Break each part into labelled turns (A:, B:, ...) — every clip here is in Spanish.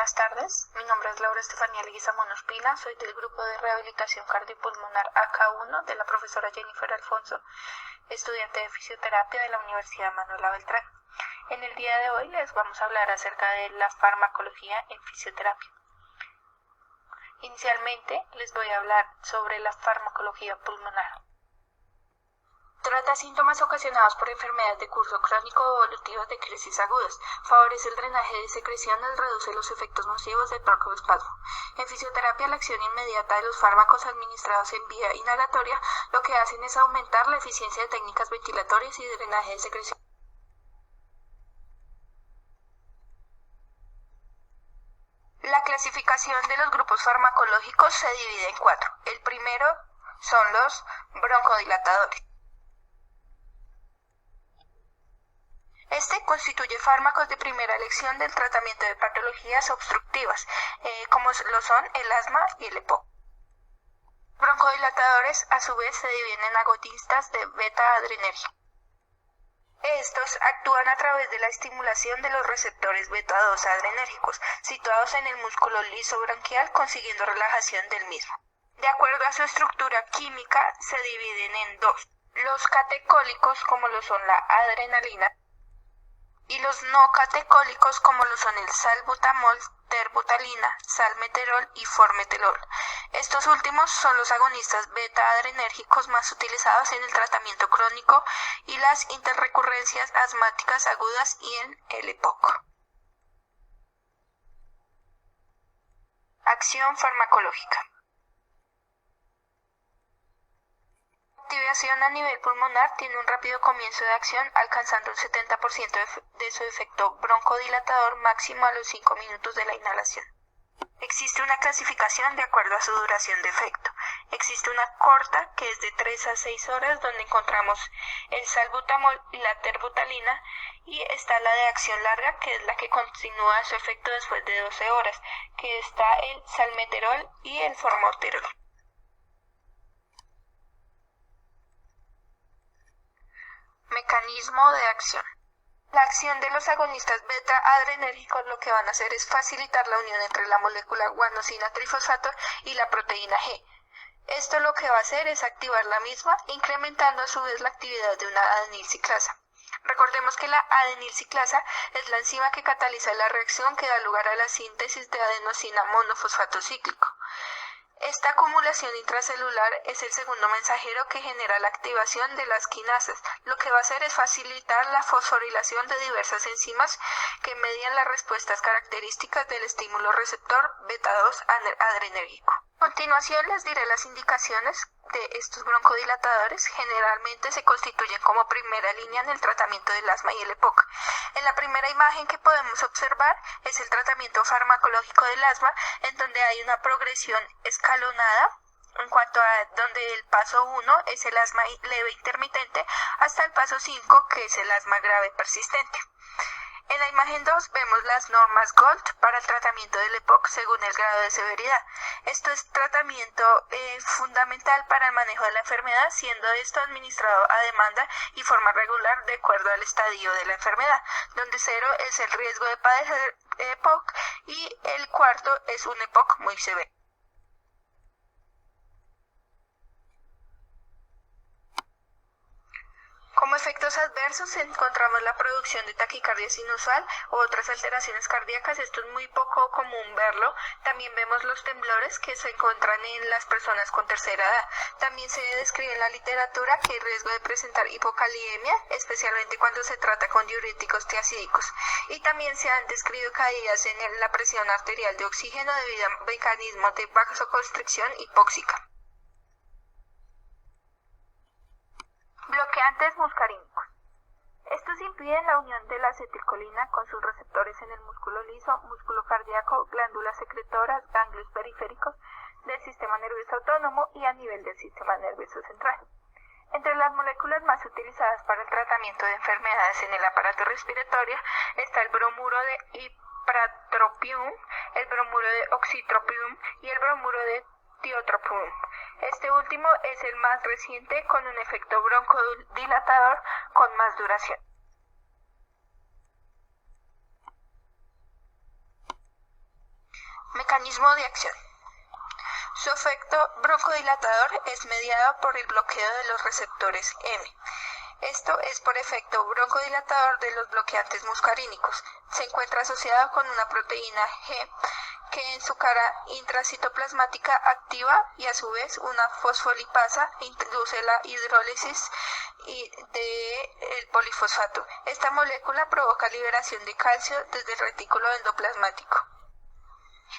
A: buenas tardes. Mi nombre es Laura Estefanía Leguizamón Ospina, soy del grupo de rehabilitación cardiopulmonar AK1 de la profesora Jennifer Alfonso, estudiante de fisioterapia de la Universidad Manuela Beltrán. En el día de hoy les vamos a hablar acerca de la farmacología en fisioterapia. Inicialmente les voy a hablar sobre la farmacología pulmonar. Trata síntomas ocasionados por enfermedades de curso crónico o evolutivas de crisis agudas, favorece el drenaje de secreciones, reduce los efectos nocivos del broncoespasmo. En fisioterapia, la acción inmediata de los fármacos administrados en vía inhalatoria lo que hacen es aumentar la eficiencia de técnicas ventilatorias y drenaje de secreciones. La clasificación de los grupos farmacológicos se divide en 4. El primero son los broncodilatadores. Este constituye fármacos de primera elección del tratamiento de patologías obstructivas, como lo son el asma y el EPOC. Broncodilatadores, a su vez, se dividen en agonistas de beta-adrenérgico. Estos actúan a través de la estimulación de los receptores beta-2 adrenérgicos, situados en el músculo liso branquial, consiguiendo relajación del mismo. De acuerdo a su estructura química, se dividen en 2. Los catecólicos, como lo son la adrenalina, y los no catecólicos, como lo son el salbutamol, terbutalina, salmeterol y formoterol. Estos últimos son los agonistas beta-adrenérgicos más utilizados en el tratamiento crónico y las interrecurrencias asmáticas agudas y en el EPOC. Acción farmacológica. La activación a nivel pulmonar tiene un rápido comienzo de acción, alcanzando un 70% de su efecto broncodilatador máximo a los 5 minutos de la inhalación. Existe una clasificación de acuerdo a su duración de efecto. Existe una corta, que es de 3 a 6 horas, donde encontramos el salbutamol y la terbutalina, y está la de acción larga, que es la que continúa su efecto después de 12 horas, que está el salmeterol y el formoterol. Mecanismo de acción. La acción de los agonistas beta-adrenérgicos lo que van a hacer es facilitar la unión entre la molécula guanosina trifosfato y la proteína G. Esto lo que va a hacer es activar la misma, incrementando a su vez la actividad de una adenilciclasa. Recordemos que la adenilciclasa es la enzima que cataliza la reacción que da lugar a la síntesis de adenosina monofosfato cíclico. Esta acumulación intracelular es el segundo mensajero que genera la activación de las quinasas. Lo que va a hacer es facilitar la fosforilación de diversas enzimas que median las respuestas características del estímulo receptor beta-2 adrenérgico. A continuación les diré las indicaciones de estos broncodilatadores. Generalmente se constituyen como primera línea en el tratamiento del asma y el EPOC. En la primera imagen que podemos observar es el tratamiento farmacológico del asma, en donde hay una progresión escalonada en cuanto a donde el paso 1 es el asma leve intermitente hasta el paso 5, que es el asma grave persistente. En la imagen 2 vemos las normas GOLD para el tratamiento del EPOC según el grado de severidad. Esto es tratamiento fundamental para el manejo de la enfermedad, siendo esto administrado a demanda y forma regular de acuerdo al estadio de la enfermedad, donde 0 es el riesgo de padecer EPOC y el cuarto es un EPOC muy severo. Como efectos adversos encontramos la producción de taquicardia inusual o otras alteraciones cardíacas. Esto es muy poco común verlo. También vemos los temblores que se encuentran en las personas con tercera edad. También se describe en la literatura que hay riesgo de presentar hipokaliemia, especialmente cuando se trata con diuréticos tiazídicos. Y también se han descrito caídas en la presión arterial de oxígeno debido a mecanismos de vasoconstricción hipóxica. Bloqueantes muscarínicos. Estos impiden la unión de la acetilcolina con sus receptores en el músculo liso, músculo cardíaco, glándulas secretoras, ganglios periféricos del sistema nervioso autónomo y a nivel del sistema nervioso central. Entre las moléculas más utilizadas para el tratamiento de enfermedades en el aparato respiratorio está el bromuro de ipratropium, el bromuro de oxytropium y el bromuro de tiotropium. Este último es el más reciente con un efecto broncodilatador con más duración. Mecanismo de acción. Su efecto broncodilatador es mediado por el bloqueo de los receptores M. Esto es por efecto broncodilatador de los bloqueantes muscarínicos. Se encuentra asociado con una proteína G que en su cara intracitoplasmática activa y a su vez una fosfolipasa induce la hidrólisis del polifosfato. Esta molécula provoca liberación de calcio desde el retículo endoplasmático.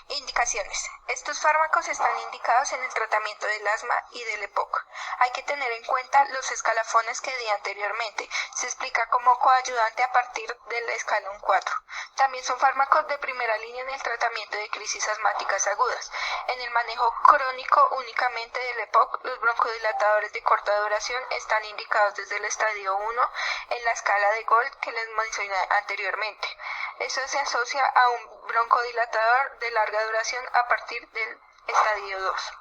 A: Indicaciones. Estos fármacos están indicados en el tratamiento del asma y del EPOC. Hay que tener en cuenta los escalafones que di anteriormente. Se explica como coayudante a partir del escalón 4. También son fármacos de primera línea en el tratamiento de crisis asmáticas agudas. En el manejo crónico únicamente del EPOC, los broncodilatadores de corta duración están indicados desde el estadio 1 en la escala de Gold que les mencioné anteriormente. Eso se asocia a un broncodilatador de larga duración a partir del estadio 2.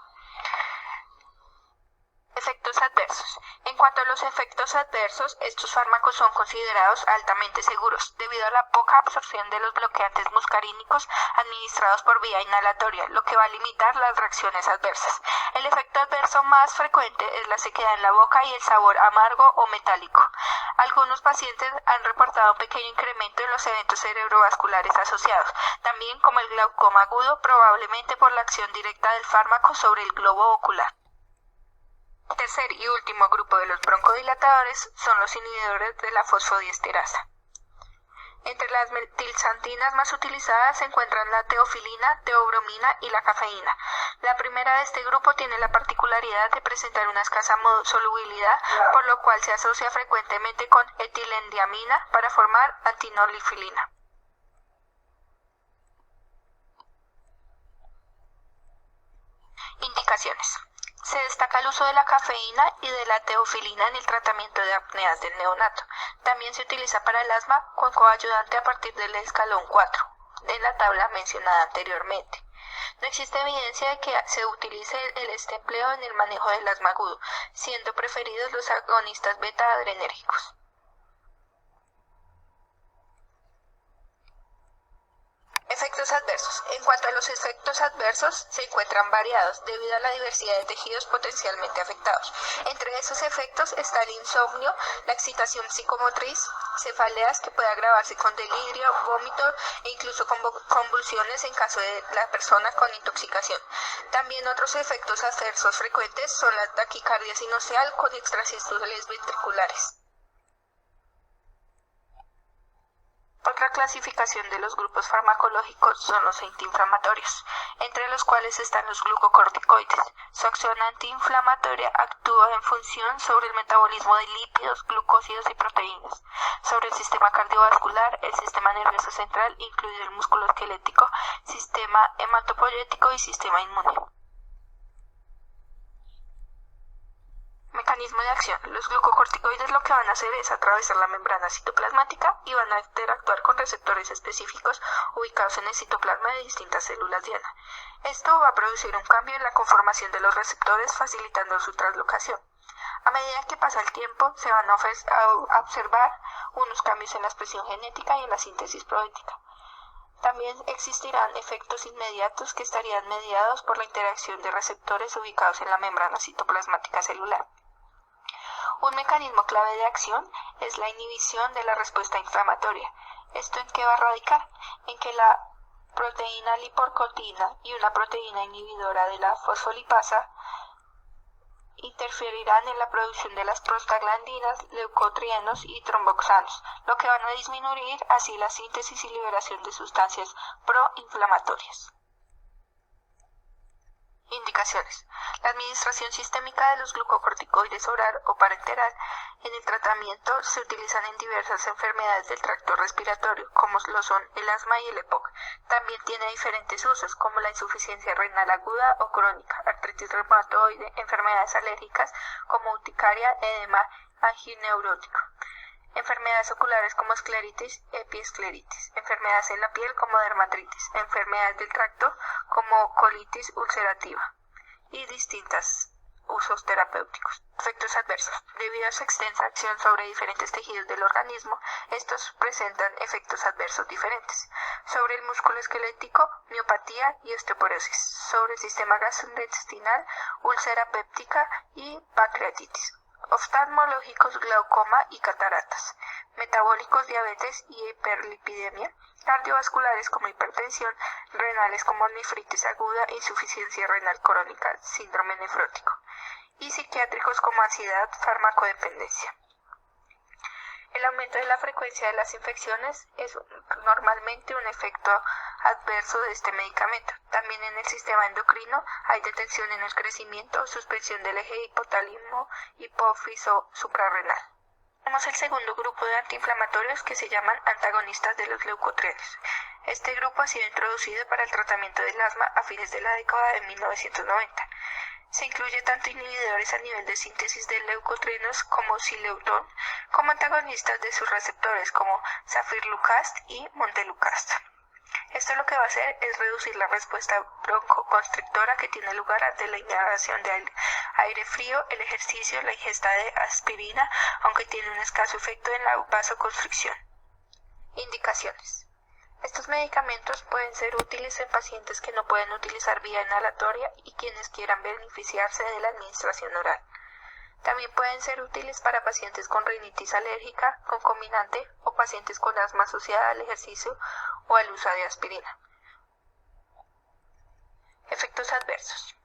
A: Efectos adversos. En cuanto a los efectos adversos, estos fármacos son considerados altamente seguros debido a la poca absorción de los bloqueantes muscarínicos administrados por vía inhalatoria, lo que va a limitar las reacciones adversas. El efecto adverso más frecuente es la sequedad en la boca y el sabor amargo o metálico. Algunos pacientes han reportado un pequeño incremento en los eventos cerebrovasculares asociados, también como el glaucoma agudo, probablemente por la acción directa del fármaco sobre el globo ocular. Tercer y último grupo de los broncodilatadores son los inhibidores de la fosfodiesterasa. Entre las metilxantinas más utilizadas se encuentran la teofilina, teobromina y la cafeína. La primera de este grupo tiene la particularidad de presentar una escasa solubilidad, por lo cual se asocia frecuentemente con etilendiamina para formar antinolifilina. Indicaciones. Se destaca el uso de la cafeína y de la teofilina en el tratamiento de apneas del neonato. También se utiliza para el asma con coayudante a partir del escalón 4, de la tabla mencionada anteriormente. No existe evidencia de que se utilice este empleo en el manejo del asma agudo, siendo preferidos los agonistas beta-adrenérgicos. Efectos adversos. En cuanto a los efectos adversos, se encuentran variados debido a la diversidad de tejidos potencialmente afectados. Entre esos efectos está el insomnio, la excitación psicomotriz, cefaleas que puede agravarse con delirio, vómito e incluso con convulsiones en caso de la persona con intoxicación. También otros efectos adversos frecuentes son la taquicardia sinusial con extrasístoles ventriculares. Otra clasificación de los grupos farmacológicos son los antiinflamatorios, entre los cuales están los glucocorticoides. Su acción antiinflamatoria actúa en función sobre el metabolismo de lípidos, glucósidos y proteínas, sobre el sistema cardiovascular, el sistema nervioso central, incluido el músculo esquelético, sistema hematopoyético y sistema inmune. Mecanismo de acción. Los glucocorticoides lo que van a hacer es atravesar la membrana citoplasmática y van a interactuar con receptores específicos ubicados en el citoplasma de distintas células diana. Esto va a producir un cambio en la conformación de los receptores, facilitando su translocación. A medida que pasa el tiempo, se van a observar unos cambios en la expresión genética y en la síntesis proteínica. También existirán efectos inmediatos que estarían mediados por la interacción de receptores ubicados en la membrana citoplasmática celular. Un mecanismo clave de acción es la inhibición de la respuesta inflamatoria. ¿Esto en qué va a radicar? En que la proteína liporcotina y una proteína inhibidora de la fosfolipasa interferirán en la producción de las prostaglandinas, leucotrienos y tromboxanos, lo que van a disminuir así la síntesis y liberación de sustancias proinflamatorias. Indicaciones. La administración sistémica de los glucocorticoides oral o parenteral en el tratamiento se utilizan en diversas enfermedades del tracto respiratorio, como lo son el asma y el EPOC. También tiene diferentes usos, como la insuficiencia renal aguda o crónica, artritis reumatoide, enfermedades alérgicas como urticaria, edema angineurótico, enfermedades oculares como escleritis, epiescleritis, enfermedades en la piel como dermatitis, enfermedades del tracto como colitis ulcerativa y distintas usos terapéuticos. Efectos adversos. Debido a su extensa acción sobre diferentes tejidos del organismo, estos presentan efectos adversos diferentes. Sobre el músculo esquelético, miopatía y osteoporosis. Sobre el sistema gastrointestinal, úlcera péptica y pancreatitis. Oftalmológicos, glaucoma y cataratas. Metabólicos, diabetes y hiperlipidemia. Cardiovasculares como hipertensión, renales como nefritis aguda, insuficiencia renal crónica, síndrome nefrótico. Y psiquiátricos como ansiedad, farmacodependencia. El aumento de la frecuencia de las infecciones es normalmente un efecto adverso de este medicamento. También en el sistema endocrino hay detención en el crecimiento o suspensión del eje hipotálamo hipófiso suprarrenal. Tenemos el segundo grupo de antiinflamatorios que se llaman antagonistas de los leucotrienos. Este grupo ha sido introducido para el tratamiento del asma a fines de la década de 1990. Se incluye tanto inhibidores a nivel de síntesis de leucotrienos como Sileutón, como antagonistas de sus receptores como Zafirlukast y Montelukast. Esto lo que va a hacer es reducir la respuesta broncoconstrictora que tiene lugar ante la inhalación de aire frío, el ejercicio, la ingesta de aspirina, aunque tiene un escaso efecto en la vasoconstricción. Indicaciones. Estos medicamentos pueden ser útiles en pacientes que no pueden utilizar vía inhalatoria y quienes quieran beneficiarse de la administración oral. También pueden ser útiles para pacientes con rinitis alérgica concomitante o pacientes con asma asociada al ejercicio o al uso de aspirina. Efectos adversos.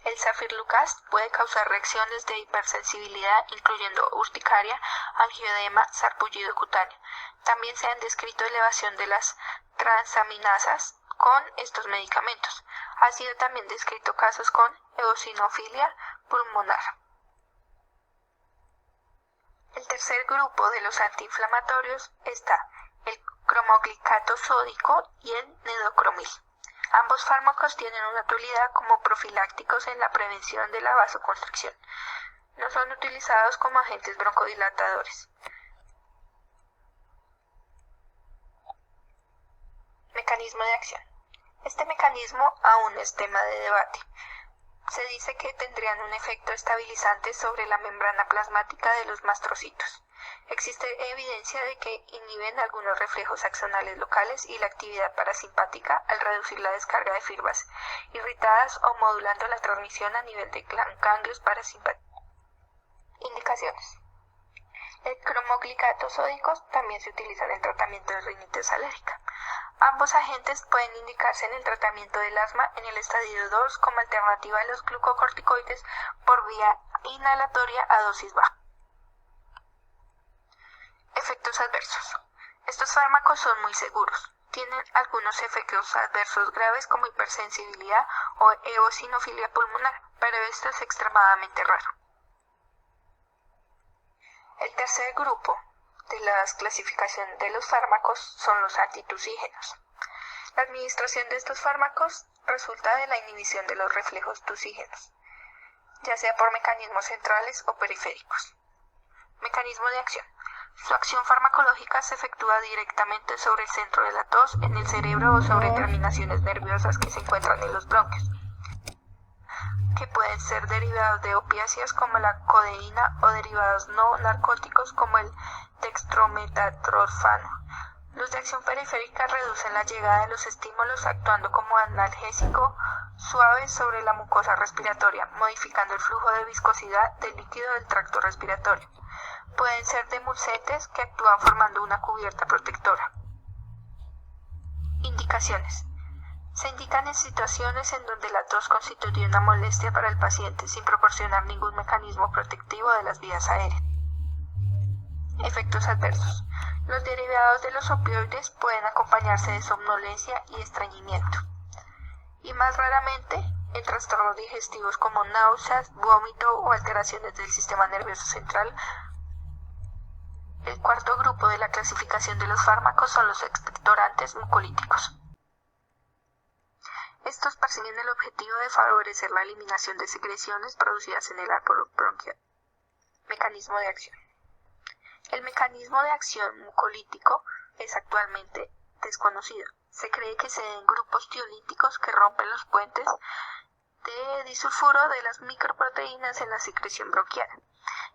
A: El Zafirlukast puede causar reacciones de hipersensibilidad, incluyendo urticaria, angioedema, sarpullido cutáneo. También se han descrito elevación de las transaminasas con estos medicamentos. Ha sido también descrito casos con eosinofilia pulmonar. El tercer grupo de los antiinflamatorios está el cromoglicato sódico y el nedocromil. Ambos fármacos tienen una utilidad como profilácticos en la prevención de la vasoconstricción. No son utilizados como agentes broncodilatadores. Mecanismo de acción. Este mecanismo aún es tema de debate. Se dice que tendrían un efecto estabilizante sobre la membrana plasmática de los mastrocitos. Existe evidencia de que inhiben algunos reflejos axonales locales y la actividad parasimpática al reducir la descarga de fibras irritadas o modulando la transmisión a nivel de ganglios parasimpáticos. Indicaciones. El cromoglicato sódicos también se utiliza en el tratamiento de rinitis alérgica. Ambos agentes pueden indicarse en el tratamiento del asma en el estadio 2 como alternativa a los glucocorticoides por vía inhalatoria a dosis baja. Efectos adversos. Estos fármacos son muy seguros. Tienen algunos efectos adversos graves como hipersensibilidad o eosinofilia pulmonar, pero esto es extremadamente raro. El tercer grupo de la clasificación de los fármacos son los antitusígenos. La administración de estos fármacos resulta de la inhibición de los reflejos tusígenos, ya sea por mecanismos centrales o periféricos. Mecanismo de acción. Su acción farmacológica se efectúa directamente sobre el centro de la tos, en el cerebro o sobre terminaciones nerviosas que se encuentran en los bronquios, que pueden ser derivados de opiáceos como la codeína o derivados no narcóticos como el dextrometatorfano. Los de acción periférica reducen la llegada de los estímulos actuando como analgésico suave sobre la mucosa respiratoria, modificando el flujo de viscosidad del líquido del tracto respiratorio. Pueden ser demulcentes que actúan formando una cubierta protectora. Indicaciones. Se indican en situaciones en donde la tos constituye una molestia para el paciente sin proporcionar ningún mecanismo protectivo de las vías aéreas. Efectos adversos. Los derivados de los opioides pueden acompañarse de somnolencia y estreñimiento. Y más raramente, en trastornos digestivos como náuseas, vómito o alteraciones del sistema nervioso central. El cuarto grupo de la clasificación de los fármacos son los expectorantes mucolíticos. Estos persiguen el objetivo de favorecer la eliminación de secreciones producidas en el árbol bronquial. Mecanismo de acción. El mecanismo de acción mucolítico es actualmente desconocido. Se cree que se den grupos tiolíticos que rompen los puentes de disulfuro de las microproteínas en la secreción bronquial.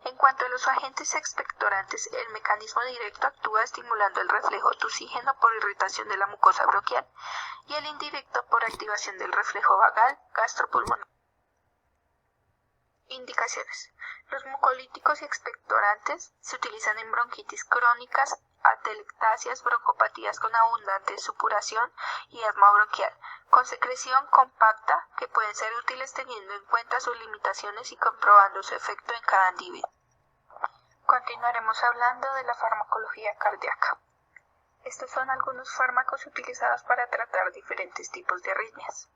A: En cuanto a los agentes expectorantes, el mecanismo directo actúa estimulando el reflejo tusígeno por irritación de la mucosa bronquial y el indirecto por activación del reflejo vagal gastropulmonar. Indicaciones. Los mucolíticos y expectorantes se utilizan en bronquitis crónicas, atelectasias, broncopatías con abundante supuración y asma bronquial, con secreción compacta que pueden ser útiles teniendo en cuenta sus limitaciones y comprobando su efecto en cada individuo. Continuaremos hablando de la farmacología cardíaca. Estos son algunos fármacos utilizados para tratar diferentes tipos de arritmias.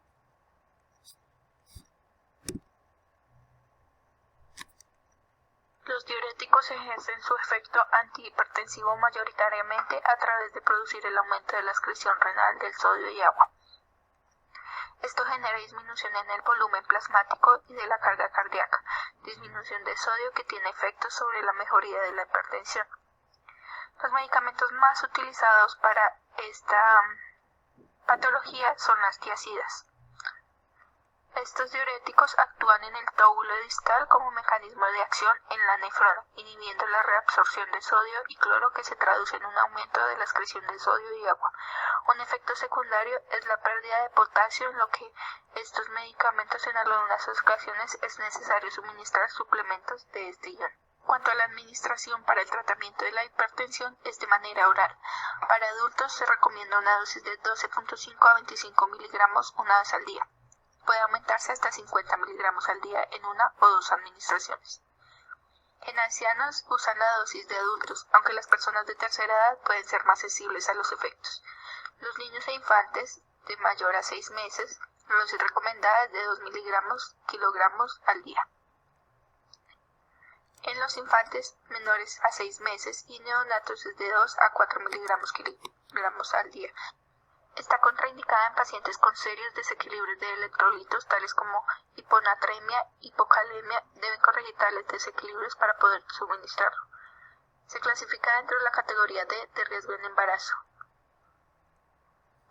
A: Los diuréticos ejercen su efecto antihipertensivo mayoritariamente a través de producir el aumento de la excreción renal del sodio y agua. Esto genera disminución en el volumen plasmático y de la carga cardíaca, disminución de sodio que tiene efectos sobre la mejoría de la hipertensión. Los medicamentos más utilizados para esta patología son las tiazidas. Estos diuréticos actúan en el túbulo distal como mecanismo de acción en la nefrona, inhibiendo la reabsorción de sodio y cloro que se traduce en un aumento de la excreción de sodio y agua. Un efecto secundario es la pérdida de potasio, en lo que estos medicamentos en algunas ocasiones es necesario suministrar suplementos de este ion. Cuanto a la administración para el tratamiento de la hipertensión es de manera oral. Para adultos se recomienda una dosis de 12.5 a 25 miligramos una vez al día. Puede aumentarse hasta 50 miligramos al día en una o dos administraciones. En ancianos usan la dosis de adultos, aunque las personas de tercera edad pueden ser más sensibles a los efectos. Los niños e infantes de mayor a 6 meses, la dosis recomendada es de 2 miligramos kilogramos al día. En los infantes menores a 6 meses y neonatos es de 2 a 4 miligramos kilogramos al día. Está contraindicada en pacientes con serios desequilibrios de electrolitos, tales como hiponatremia, hipocalemia. Deben corregir tales desequilibrios para poder suministrarlo. Se clasifica dentro de la categoría D de riesgo en embarazo.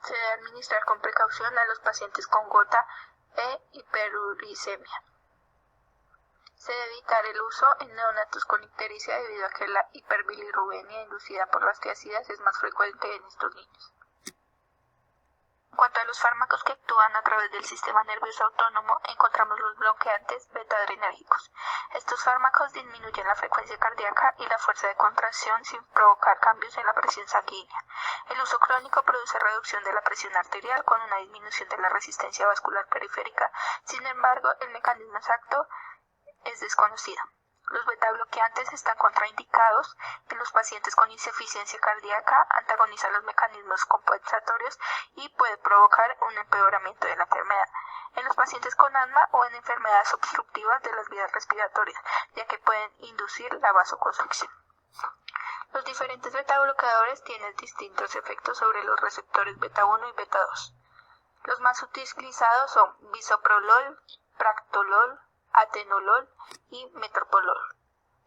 A: Se debe administrar con precaución a los pacientes con gota e hiperuricemia. Se debe evitar el uso en neonatos con ictericia debido a que la hiperbilirrubemia inducida por las tiazidas es más frecuente en estos niños. En cuanto a los fármacos que actúan a través del sistema nervioso autónomo, encontramos los bloqueantes beta-adrenérgicos. Estos fármacos disminuyen la frecuencia cardíaca y la fuerza de contracción sin provocar cambios en la presión sanguínea. El uso crónico produce reducción de la presión arterial con una disminución de la resistencia vascular periférica. Sin embargo, el mecanismo exacto es desconocido. Los beta-bloqueantes están contraindicados en los pacientes con insuficiencia cardíaca, antagonizan los mecanismos compensatorios y puede provocar un empeoramiento de la enfermedad. En los pacientes con asma o en enfermedades obstructivas de las vías respiratorias, ya que pueden inducir la vasoconstricción. Los diferentes beta-bloqueadores tienen distintos efectos sobre los receptores beta-1 y beta-2. Los más utilizados son bisoprolol, practolol, atenolol y metoprolol,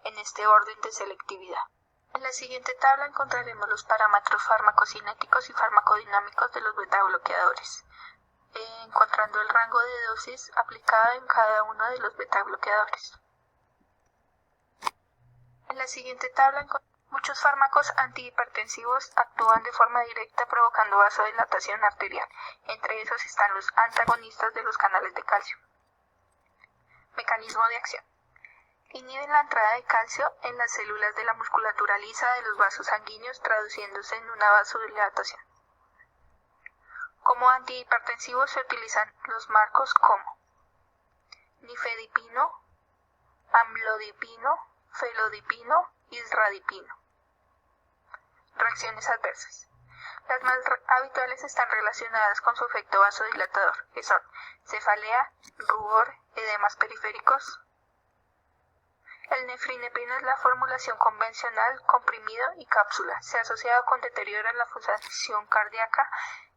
A: en este orden de selectividad. En la siguiente tabla encontraremos los parámetros farmacocinéticos y farmacodinámicos de los beta-bloqueadores, encontrando el rango de dosis aplicado en cada uno de los beta-bloqueadores. En la siguiente tabla muchos fármacos antihipertensivos actúan de forma directa provocando vasodilatación arterial. Entre esos están los antagonistas de los canales de calcio. Mecanismo de acción. Inhiben la entrada de calcio en las células de la musculatura lisa de los vasos sanguíneos, traduciéndose en una vasodilatación. Como antihipertensivos se utilizan los marcos como nifedipino, amlodipino, felodipino y isradipino. Reacciones adversas. Las más habituales están relacionadas con su efecto vasodilatador, que son cefalea, rubor, edemas periféricos. El nefrinepino es la formulación convencional, comprimido y cápsula. Se ha asociado con deterioro en la función cardíaca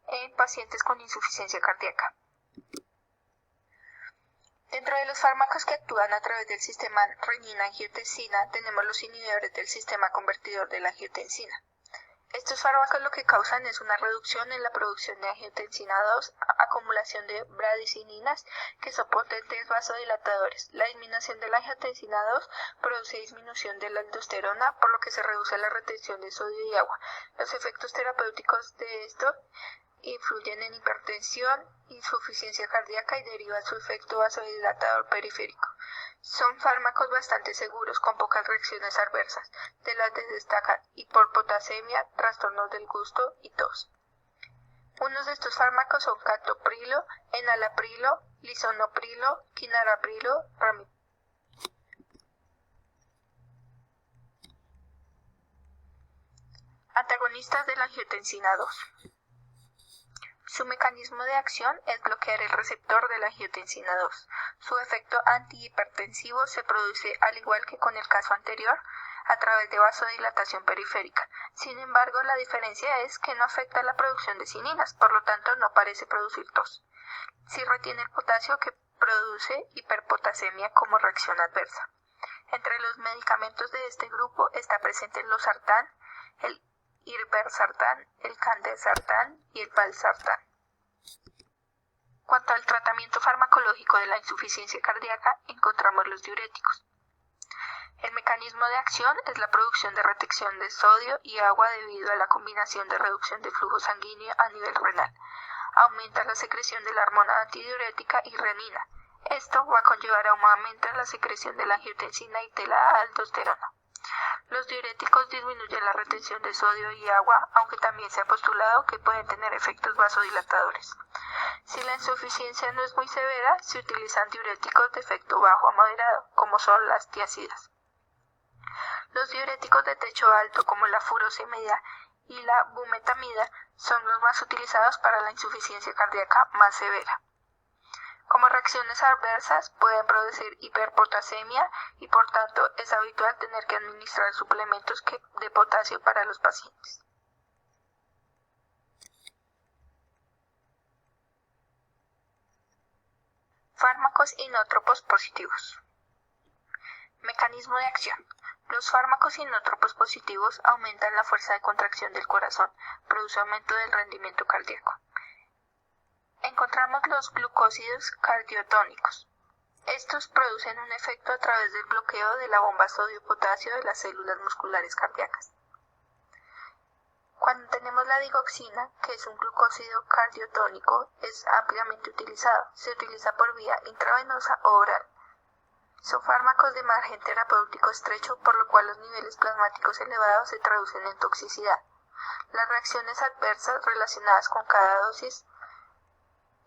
A: en pacientes con insuficiencia cardíaca. Dentro de los fármacos que actúan a través del sistema renina-angiotensina tenemos los inhibidores del sistema convertidor de la angiotensina. Estos fármacos lo que causan es una reducción en la producción de angiotensina 2, acumulación de bradicininas, que son potentes vasodilatadores. La disminución de la angiotensina 2 produce disminución de la aldosterona, por lo que se reduce la retención de sodio y agua. Los efectos terapéuticos de esto influyen en hipertensión, insuficiencia cardíaca y derivan su efecto vasodilatador periférico. Son fármacos bastante seguros, con pocas reacciones adversas, de las que destacan hipopotasemia, trastornos del gusto y tos. Unos de estos fármacos son captoprilo, enalaprilo, lisinoprilo, quinaraprilo, ramiprilo. Antagonistas de la angiotensina 2. Su mecanismo de acción es bloquear el receptor de la angiotensina 2. Su efecto antihipertensivo se produce, al igual que con el caso anterior, a través de vasodilatación periférica. Sin embargo, la diferencia es que no afecta la producción de cininas, por lo tanto no parece producir tos. Sí retiene el potasio, que produce hiperpotasemia como reacción adversa. Entre los medicamentos de este grupo está presente el losartán, el irbesartán, el candesartán y el valsartán. Cuanto al tratamiento farmacológico de la insuficiencia cardíaca, encontramos los diuréticos. El mecanismo de acción es la producción de retención de sodio y agua debido a la combinación de reducción de flujo sanguíneo a nivel renal. Aumenta la secreción de la hormona antidiurética y renina. Esto va a conllevar a un aumento en la secreción de la angiotensina y de la aldosterona. Los diuréticos disminuyen la retención de sodio y agua, aunque también se ha postulado que pueden tener efectos vasodilatadores. Si la insuficiencia no es muy severa, se utilizan diuréticos de efecto bajo a moderado, como son las tiazidas. Los diuréticos de techo alto, como la furosemida y la bumetamida, son los más utilizados para la insuficiencia cardíaca más severa. Como reacciones adversas pueden producir hiperpotasemia y por tanto es habitual tener que administrar suplementos de potasio para los pacientes. Fármacos inótropos positivos. Mecanismo de acción. Los fármacos inótropos positivos aumentan la fuerza de contracción del corazón, produce aumento del rendimiento cardíaco. Encontramos los glucósidos cardiotónicos. Estos producen un efecto a través del bloqueo de la bomba sodio-potasio de las células musculares cardíacas. Cuando tenemos la digoxina, que es un glucósido cardiotónico, es ampliamente utilizado. Se utiliza por vía intravenosa o oral. Son fármacos de margen terapéutico estrecho, por lo cual los niveles plasmáticos elevados se traducen en toxicidad. Las reacciones adversas relacionadas con cada dosis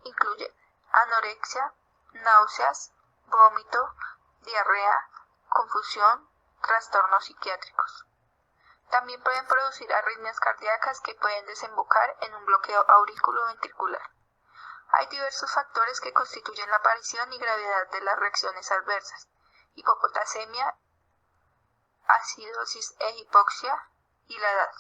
A: incluyen anorexia, náuseas, vómito, diarrea, confusión, trastornos psiquiátricos. También pueden producir arritmias cardíacas que pueden desembocar en un bloqueo auriculoventricular. Hay diversos factores que constituyen la aparición y gravedad de las reacciones adversas: hipopotasemia, acidosis e hipoxia y la edad.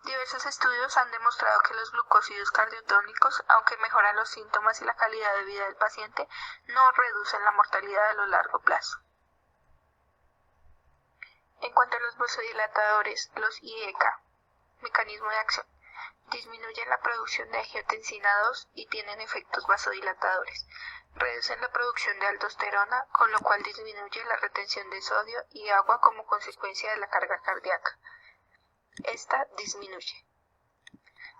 A: Diversos estudios han demostrado que los glucósidos cardiotónicos, aunque mejoran los síntomas y la calidad de vida del paciente, no reducen la mortalidad a lo largo plazo. En cuanto a los vasodilatadores, los IECA, mecanismo de acción, disminuyen la producción de angiotensina 2 y tienen efectos vasodilatadores. Reducen la producción de aldosterona, con lo cual disminuye la retención de sodio y agua como consecuencia de la carga cardíaca. Esta disminuye.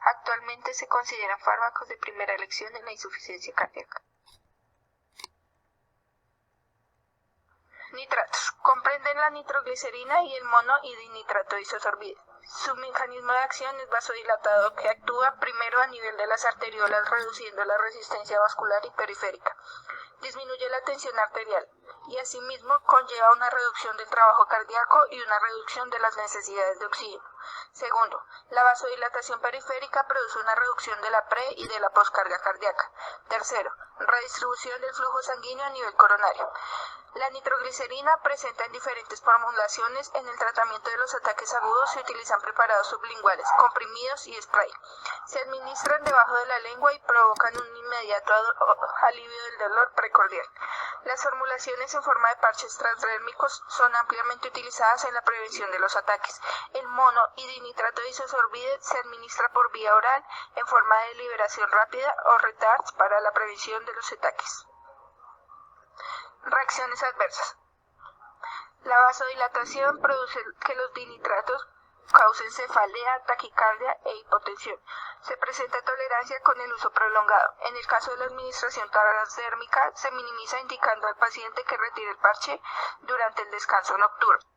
A: Actualmente se consideran fármacos de primera elección en la insuficiencia cardíaca. Nitratos. Comprenden la nitroglicerina y el monohidinitrato isosorbide. Su mecanismo de acción es vasodilatador, que actúa primero a nivel de las arteriolas, reduciendo la resistencia vascular y periférica. Disminuye la tensión arterial y asimismo conlleva una reducción del trabajo cardíaco y una reducción de las necesidades de oxígeno. Segundo, la vasodilatación periférica produce una reducción de la pre- y de la poscarga cardíaca. Tercero, redistribución del flujo sanguíneo a nivel coronario. La nitroglicerina presenta en diferentes formulaciones. En el tratamiento de los ataques agudos se utilizan preparados sublinguales, comprimidos y spray. Se administran debajo de la lengua y provocan un inmediato alivio del dolor precordial. Las formulaciones en forma de parches transdérmicos son ampliamente utilizadas en la prevención de los ataques. El monodinitrato de isosorbide se administra por vía oral en forma de liberación rápida o retards para la prevención de los ataques. Reacciones adversas. La vasodilatación produce que los dinitratos causen cefalea, taquicardia e hipotensión. Se presenta tolerancia con el uso prolongado. En el caso de la administración transdérmica, se minimiza indicando al paciente que retire el parche durante el descanso nocturno.